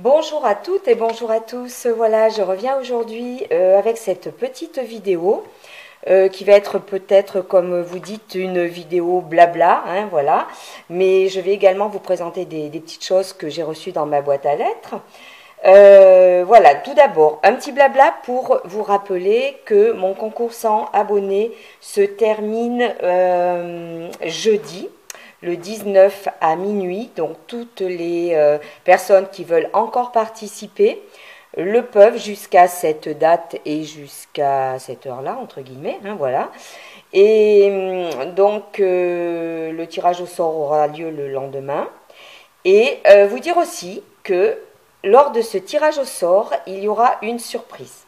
Bonjour à toutes et bonjour à tous. Voilà, je reviens aujourd'hui avec cette petite vidéo qui va être peut-être, comme vous dites, une vidéo blabla, hein, voilà. Mais je vais également vous présenter des petites choses que j'ai reçues dans ma boîte à lettres. Voilà, tout d'abord, un petit blabla pour vous rappeler que mon concours 100 abonnés se termine jeudi, le 19 à minuit. Donc toutes les personnes qui veulent encore participer le peuvent jusqu'à cette date et jusqu'à cette heure-là, entre guillemets, hein, voilà. Et donc le tirage au sort aura lieu le lendemain. Et vous dire aussi que lors de ce tirage au sort, il y aura une surprise.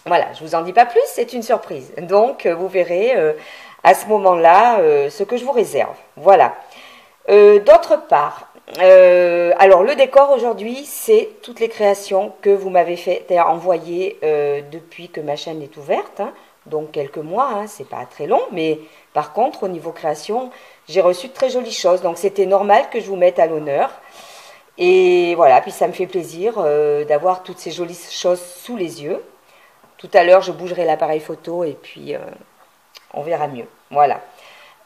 Voilà, je ne vous en dis pas plus, c'est une surprise. Donc, vous verrez à ce moment-là ce que je vous réserve. Voilà. D'autre part, alors le décor aujourd'hui, c'est toutes les créations que vous m'avez fait envoyer depuis que ma chaîne est ouverte. Hein, donc quelques mois, hein, c'est pas très long, mais par contre, au niveau création, j'ai reçu de très jolies choses. Donc c'était normal que je vous mette à l'honneur. Et voilà, puis ça me fait plaisir d'avoir toutes ces jolies choses sous les yeux. Tout à l'heure, je bougerai l'appareil photo et puis on verra mieux. Voilà.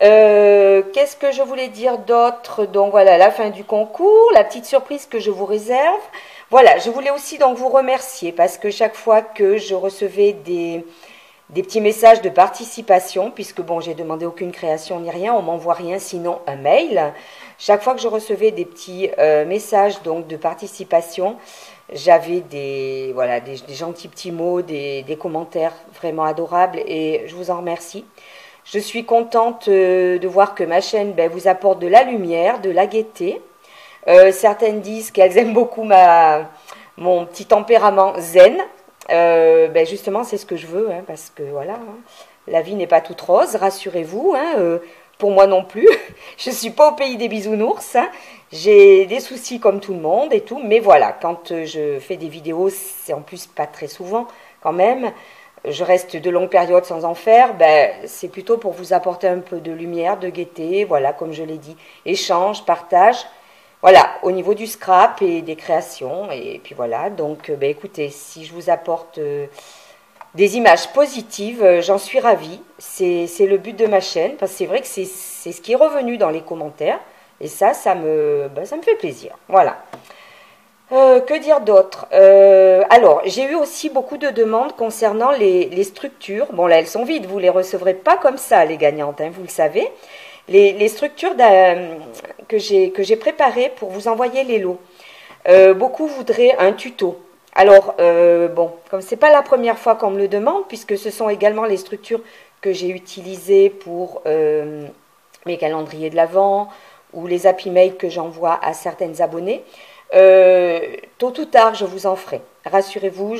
Qu'est-ce que je voulais dire d'autre? Donc voilà, la fin du concours, la petite surprise que je vous réserve. Voilà, je voulais aussi donc vous remercier parce que chaque fois que je recevais des petits messages de participation, puisque bon, j'ai demandé aucune création ni rien, on m'envoie rien sinon un mail. Chaque fois que je recevais des petits messages donc de participation, j'avais des gentils petits mots, des commentaires vraiment adorables et je vous en remercie. Je suis contente de voir que ma chaîne vous apporte de la lumière, de la gaieté. Certaines disent qu'elles aiment beaucoup mon petit tempérament zen. Justement, c'est ce que je veux, hein, parce que voilà, hein, la vie n'est pas toute rose, rassurez-vous. Hein, pour moi non plus, je ne suis pas au pays des bisounours. Hein, j'ai des soucis comme tout le monde et tout, mais voilà, quand je fais des vidéos, c'est en plus pas très souvent quand même. Je reste de longues périodes sans en faire, c'est plutôt pour vous apporter un peu de lumière, de gaieté, voilà, comme je l'ai dit, échange, partage, voilà, au niveau du scrap et des créations, et puis voilà, donc écoutez, si je vous apporte des images positives, j'en suis ravie, c'est le but de ma chaîne, parce que c'est vrai que c'est ce qui est revenu dans les commentaires, et ça me fait plaisir, voilà. Que dire d'autre? Alors, j'ai eu aussi beaucoup de demandes concernant les structures. Bon, là, elles sont vides, vous ne les recevrez pas comme ça, les gagnantes, hein, vous le savez. Les structures que j'ai préparées pour vous envoyer les lots. Beaucoup voudraient un tuto. Alors, bon, comme ce n'est pas la première fois qu'on me le demande, puisque ce sont également les structures que j'ai utilisées pour mes calendriers de l'Avent ou les happy mails que j'envoie à certaines abonnées. Tôt ou tard, je vous en ferai. Rassurez-vous,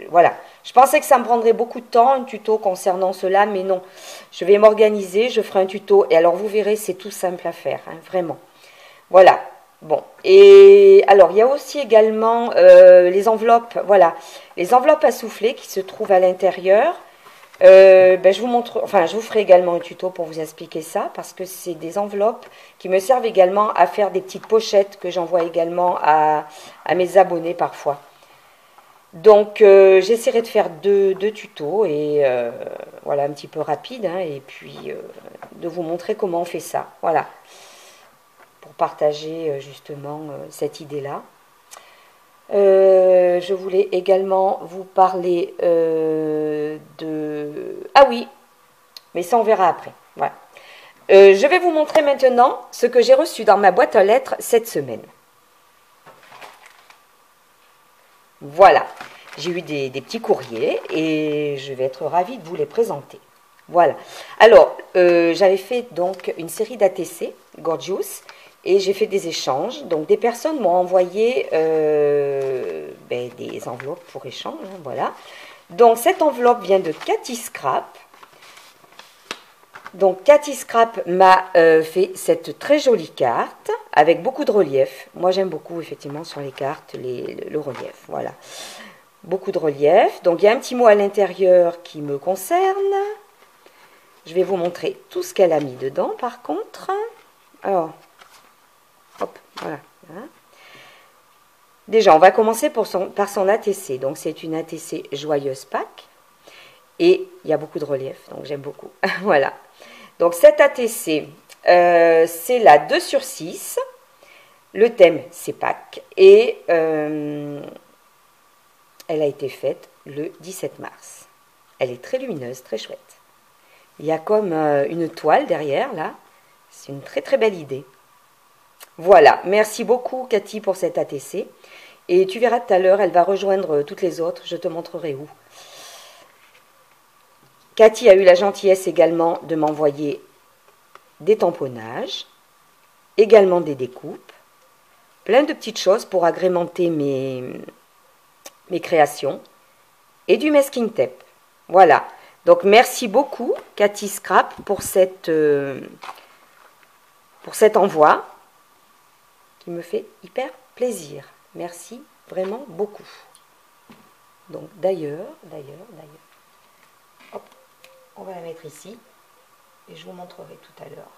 voilà. Je pensais que ça me prendrait beaucoup de temps, un tuto concernant cela, mais non. Je vais m'organiser, je ferai un tuto. Et alors, vous verrez, c'est tout simple à faire, hein, vraiment. Voilà. Bon. Et alors, il y a aussi également les enveloppes, voilà. Les enveloppes à souffler qui se trouvent à l'intérieur. Je vous ferai également un tuto pour vous expliquer ça, parce que c'est des enveloppes qui me servent également à faire des petites pochettes que j'envoie également à mes abonnés parfois. Donc, j'essaierai de faire deux tutos, et voilà, un petit peu rapide, hein, et puis de vous montrer comment on fait ça, voilà, pour partager justement cette idée-là. Je voulais également vous parler Ah oui, mais ça on verra après. Voilà. Je vais vous montrer maintenant ce que j'ai reçu dans ma boîte aux lettres cette semaine. Voilà, j'ai eu des petits courriers et je vais être ravie de vous les présenter. Voilà. Alors, j'avais fait donc une série d'ATC, Gorgeous, et j'ai fait des échanges. Donc, des personnes m'ont envoyé des enveloppes pour échange. Hein, voilà. Donc, cette enveloppe vient de Cathy Scrap. Donc, Cathy Scrap m'a fait cette très jolie carte avec beaucoup de relief. Moi, j'aime beaucoup, effectivement, sur les cartes, le relief. Voilà. Beaucoup de relief. Donc, il y a un petit mot à l'intérieur qui me concerne. Je vais vous montrer tout ce qu'elle a mis dedans, par contre. Alors, hop, voilà. Déjà, on va commencer par son ATC. Donc, c'est une ATC Joyeuse Pâques. Et il y a beaucoup de relief, donc j'aime beaucoup. Voilà. Donc, cette ATC, c'est la 2/6. Le thème, c'est Pâques. Et elle a été faite le 17 mars. Elle est très lumineuse, très chouette. Il y a comme une toile derrière, là. C'est une très très belle idée. Voilà, merci beaucoup Cathy pour cette ATC. Et tu verras tout à l'heure, elle va rejoindre toutes les autres. Je te montrerai où. Cathy a eu la gentillesse également de m'envoyer des tamponnages, également des découpes, plein de petites choses pour agrémenter mes créations et du masking tape. Voilà. Donc merci beaucoup Cathy Scrap pour cet envoi qui me fait hyper plaisir. Merci vraiment beaucoup. Donc d'ailleurs, hop, on va la mettre ici et je vous montrerai tout à l'heure.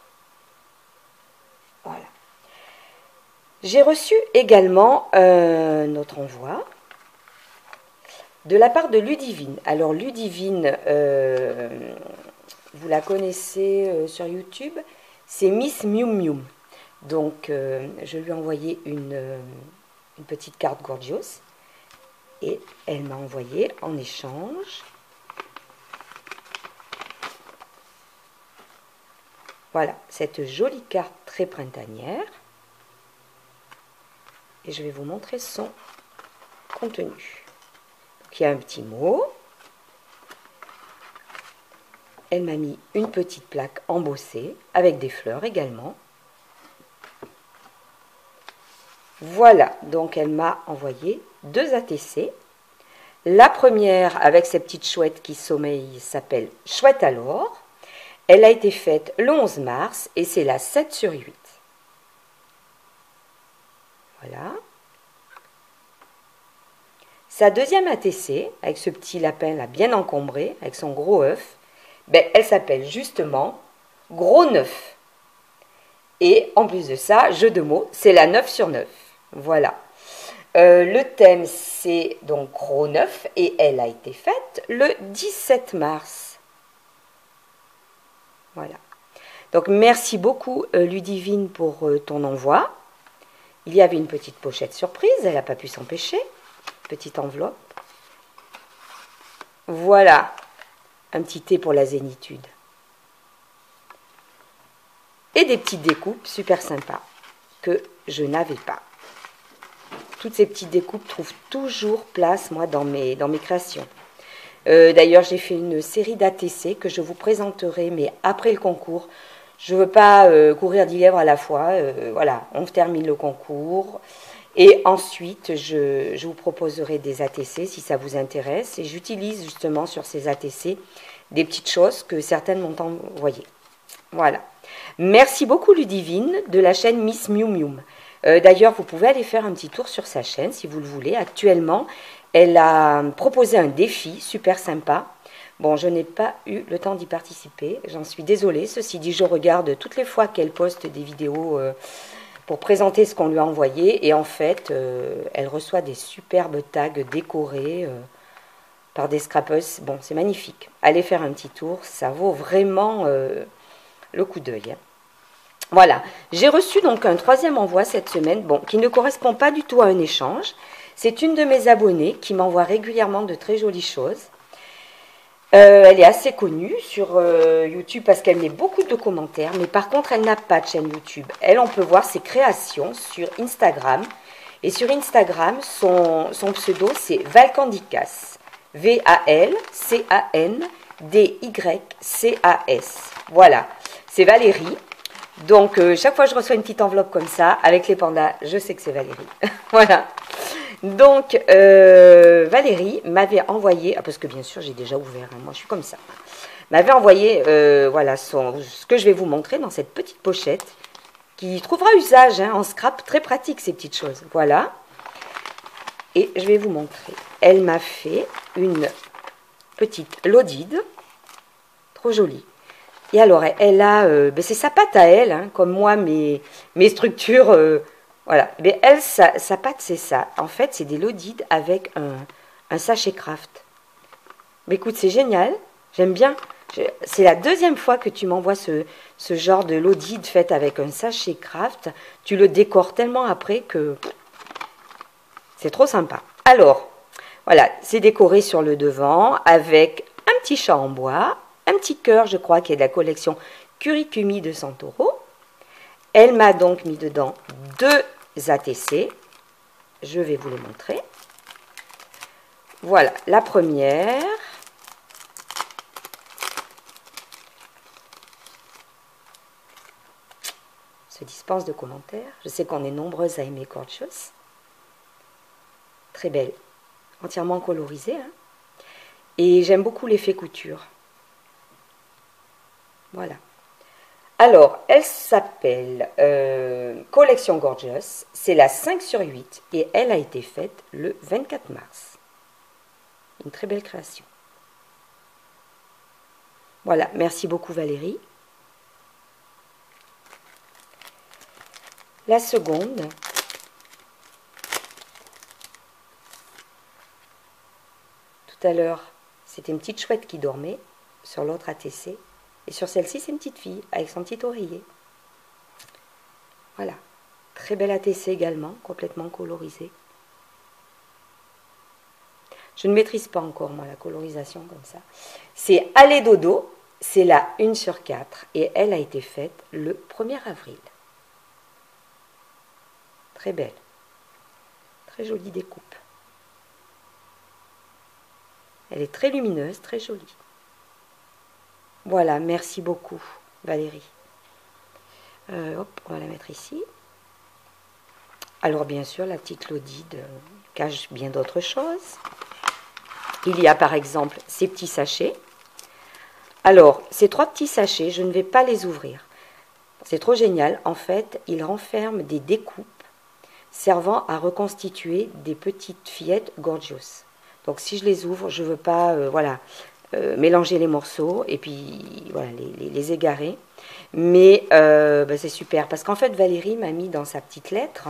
Voilà. J'ai reçu également notre envoi de la part de Ludivine. Alors Ludivine, vous la connaissez sur YouTube, c'est Miss Mium Mium. Donc je lui ai envoyé une petite carte Gorgeous et elle m'a envoyé en échange voilà cette jolie carte très printanière et je vais vous montrer son contenu. Donc, il y a un petit mot. Elle m'a mis une petite plaque embossée avec des fleurs également. Voilà, donc elle m'a envoyé 2 ATC. La première, avec ces petites chouettes qui sommeillent, s'appelle Chouette alors. Elle a été faite le 11 mars et c'est la 7/8. Voilà. Sa deuxième ATC, avec ce petit lapin là bien encombré, avec son gros œuf, ben, elle s'appelle justement Gros 9. Et en plus de ça, jeu de mots, c'est la 9/9. Voilà. Le thème, c'est donc Gros 9 et elle a été faite le 17 mars. Voilà. Donc, merci beaucoup Ludivine pour ton envoi. Il y avait une petite pochette surprise, elle n'a pas pu s'empêcher. Petite enveloppe. Voilà. Un petit thé pour la zénitude. Et des petites découpes super sympas que je n'avais pas. Toutes ces petites découpes trouvent toujours place, moi, dans mes créations. D'ailleurs, j'ai fait une série d'ATC que je vous présenterai, mais après le concours. Je ne veux pas courir 10 lièvres à la fois. Voilà, on termine le concours. Et ensuite, je vous proposerai des ATC si ça vous intéresse. Et j'utilise justement sur ces ATC des petites choses que certaines m'ont envoyées. Voilà. Merci beaucoup Ludivine de la chaîne Miss Mium Mium. D'ailleurs, vous pouvez aller faire un petit tour sur sa chaîne si vous le voulez. Actuellement, elle a proposé un défi super sympa. Bon, je n'ai pas eu le temps d'y participer. J'en suis désolée. Ceci dit, je regarde toutes les fois qu'elle poste des vidéos pour présenter ce qu'on lui a envoyé. Et en fait, elle reçoit des superbes tags décorés par des scrappers. Bon, c'est magnifique. Allez faire un petit tour. Ça vaut vraiment le coup d'œil. Voilà, j'ai reçu donc un 3e envoi cette semaine, bon, qui ne correspond pas du tout à un échange. C'est une de mes abonnées qui m'envoie régulièrement de très jolies choses. Elle est assez connue sur YouTube parce qu'elle met beaucoup de commentaires, mais par contre, elle n'a pas de chaîne YouTube. Elle, on peut voir ses créations sur Instagram. Et sur Instagram, son pseudo, c'est Valcandicas. VALCANDYCAS. Voilà, c'est Valérie. Donc, chaque fois que je reçois une petite enveloppe comme ça, avec les pandas, je sais que c'est Valérie. Voilà. Donc, Valérie m'avait envoyé, parce que bien sûr, j'ai déjà ouvert, hein, moi je suis comme ça, m'avait envoyé, voilà, ce que je vais vous montrer dans cette petite pochette, qui trouvera usage en scrap, très pratique ces petites choses. Voilà. Et je vais vous montrer. Elle m'a fait une petite lodide, trop jolie. Et alors, elle a, c'est sa patte à elle, hein, comme moi, mes structures, Voilà. Mais elle, sa pâte, c'est ça. En fait, c'est des Lodides avec un sachet Kraft. Mais écoute, c'est génial. J'aime bien. C'est la deuxième fois que tu m'envoies ce genre de Lodide fait avec un sachet Kraft. Tu le décores tellement après que c'est trop sympa. Alors, voilà, c'est décoré sur le devant avec un petit chat en bois, un petit cœur, je crois, qui est de la collection Curicumi de Santoro. Elle m'a donc mis dedans 2 ATC. Je vais vous les montrer. Voilà, la première. Se dispense de commentaires. Je sais qu'on est nombreuses à aimer Gorgeous. Très belle. Entièrement colorisée. Hein. Et j'aime beaucoup l'effet couture. Voilà. Alors, elle s'appelle Collection Gorgeous. C'est la 5/8 et elle a été faite le 24 mars. Une très belle création. Voilà, merci beaucoup Valérie. La seconde, tout à l'heure, c'était une petite chouette qui dormait sur l'autre ATC. Et sur celle-ci, c'est une petite fille avec son petit oreiller. Voilà, très belle ATC également, complètement colorisée. Je ne maîtrise pas encore, moi, la colorisation comme ça. C'est Allez Dodo, c'est la 1/4 et elle a été faite le 1er avril. Très belle. Très jolie découpe. Elle est très lumineuse, très jolie. Voilà, merci beaucoup Valérie. Hop, on va la mettre ici. Alors bien sûr, la petite Lodide cache bien d'autres choses. Il y a par exemple ces petits sachets. Alors, ces 3 petits sachets, je ne vais pas les ouvrir. C'est trop génial. En fait, ils renferment des découpes servant à reconstituer des petites fillettes Gorgeous. Donc si je les ouvre, je ne veux pas mélanger les morceaux et puis voilà, les égarer. Mais c'est super parce qu'en fait Valérie m'a mis dans sa petite lettre,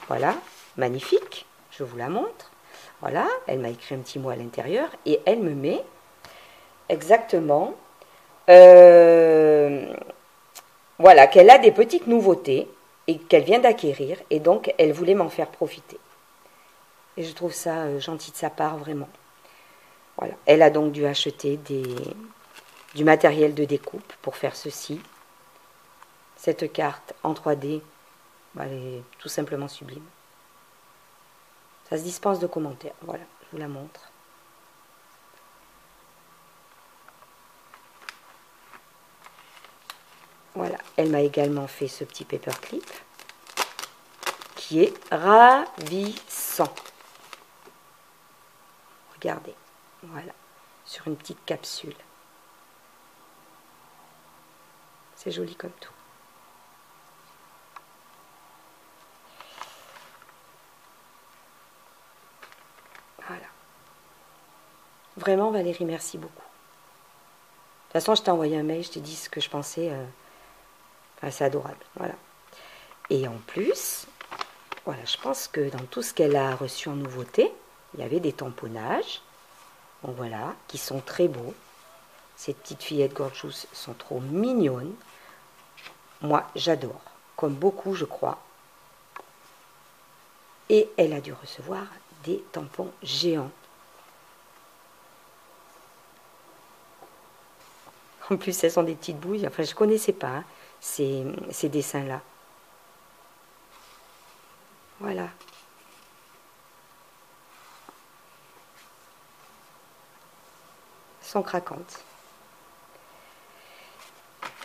voilà, magnifique, je vous la montre. Voilà, elle m'a écrit un petit mot à l'intérieur et elle me met exactement voilà, qu'elle a des petites nouveautés et qu'elle vient d'acquérir et donc elle voulait m'en faire profiter. Et je trouve ça gentil de sa part, vraiment. Voilà. Elle a donc dû acheter du matériel de découpe pour faire ceci. Cette carte en 3D, elle est tout simplement sublime. Ça se dispense de commentaires. Voilà, je vous la montre. Voilà, elle m'a également fait ce petit paperclip qui est ravissant. Regardez, voilà, sur une petite capsule. C'est joli comme tout. Voilà. Vraiment, Valérie, merci beaucoup. De toute façon, je t'ai envoyé un mail, je t'ai dit ce que je pensais. C'est adorable, voilà. Et en plus, voilà, je pense que dans tout ce qu'elle a reçu en nouveauté, il y avait des tamponnages, donc voilà, qui sont très beaux. Ces petites fillettes Gorgeous sont trop mignonnes. Moi, j'adore, comme beaucoup, je crois. Et elle a dû recevoir des tampons géants. En plus, elles sont des petites bouilles. Enfin, je ne connaissais pas hein, ces dessins-là. Voilà. Elles sont craquantes.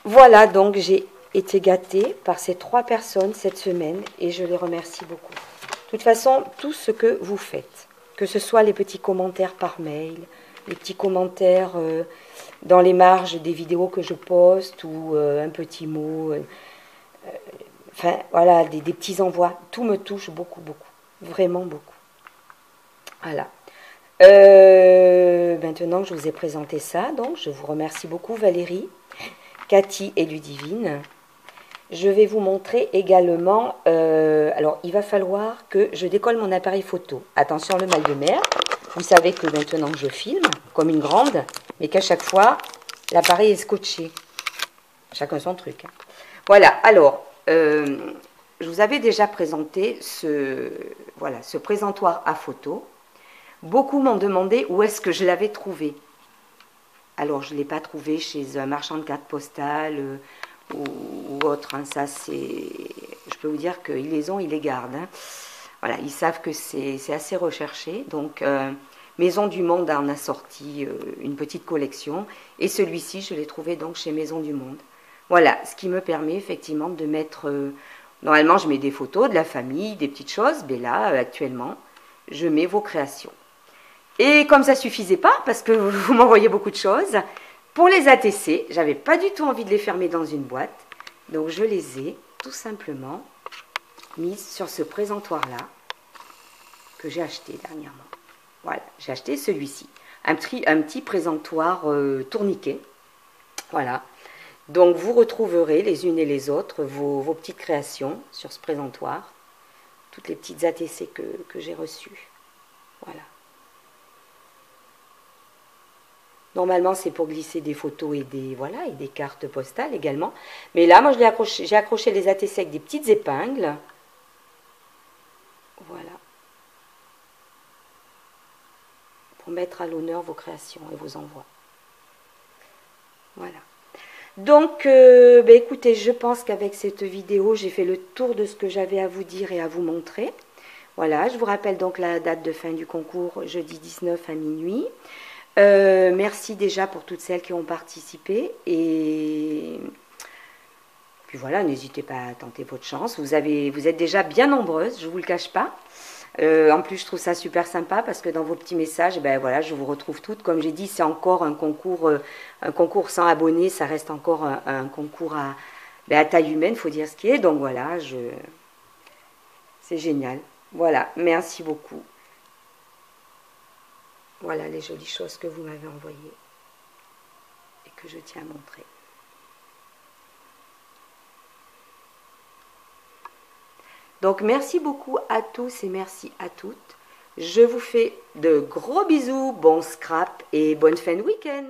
Voilà, donc j'ai été gâtée par ces 3 personnes cette semaine et je les remercie beaucoup. De toute façon, tout ce que vous faites, que ce soit les petits commentaires par mail, les petits commentaires dans les marges des vidéos que je poste ou un petit mot, enfin voilà, des petits envois, tout me touche beaucoup, beaucoup, vraiment beaucoup. Voilà. Maintenant que je vous ai présenté ça, donc je vous remercie beaucoup Valérie, Cathy et Ludivine. je vais vous montrer également, alors il va falloir que je décolle mon appareil photo. Attention le mal de mer, vous savez que maintenant je filme comme une grande, mais qu'à chaque fois l'appareil est scotché. Chacun son truc. Voilà, alors, je vous avais déjà présenté ce présentoir à photo. Beaucoup m'ont demandé où est-ce que je l'avais trouvé. Alors, je ne l'ai pas trouvé chez un marchand de cartes postales ou autre. Hein. Ça, je peux vous dire qu'ils les ont, ils les gardent. Hein. Voilà, ils savent que c'est assez recherché. Donc, Maison du Monde en a sorti une petite collection. Et celui-ci, je l'ai trouvé donc chez Maison du Monde. Voilà, ce qui me permet effectivement de mettre... normalement, je mets des photos de la famille, des petites choses. Mais là, actuellement, je mets vos créations. Et comme ça ne suffisait pas, parce que vous m'envoyez beaucoup de choses, pour les ATC, j'avais pas du tout envie de les fermer dans une boîte. Donc, je les ai tout simplement mises sur ce présentoir-là que j'ai acheté dernièrement. Voilà, j'ai acheté celui-ci. Un petit présentoir tourniquet. Voilà. Donc, vous retrouverez les unes et les autres vos petites créations sur ce présentoir. Toutes les petites ATC que j'ai reçues. Voilà. Normalement, c'est pour glisser des photos et des cartes postales également. Mais là, moi, j'ai accroché les ATC avec des petites épingles. Voilà. Pour mettre à l'honneur vos créations et vos envois. Voilà. Donc, écoutez, je pense qu'avec cette vidéo, j'ai fait le tour de ce que j'avais à vous dire et à vous montrer. Voilà, je vous rappelle donc la date de fin du concours, jeudi 19 à minuit. Merci déjà pour toutes celles qui ont participé. Et puis voilà, n'hésitez pas à tenter votre chance. Vous êtes déjà bien nombreuses, je ne vous le cache pas. En plus, je trouve ça super sympa parce que dans vos petits messages, voilà, je vous retrouve toutes. Comme j'ai dit, c'est encore un concours sans abonnés. Ça reste encore un concours à taille humaine, il faut dire ce qui est. Donc voilà, c'est génial. Voilà, merci beaucoup. Voilà les jolies choses que vous m'avez envoyées et que je tiens à montrer. Donc, merci beaucoup à tous et merci à toutes. Je vous fais de gros bisous, bon scrap et bonne fin de week-end.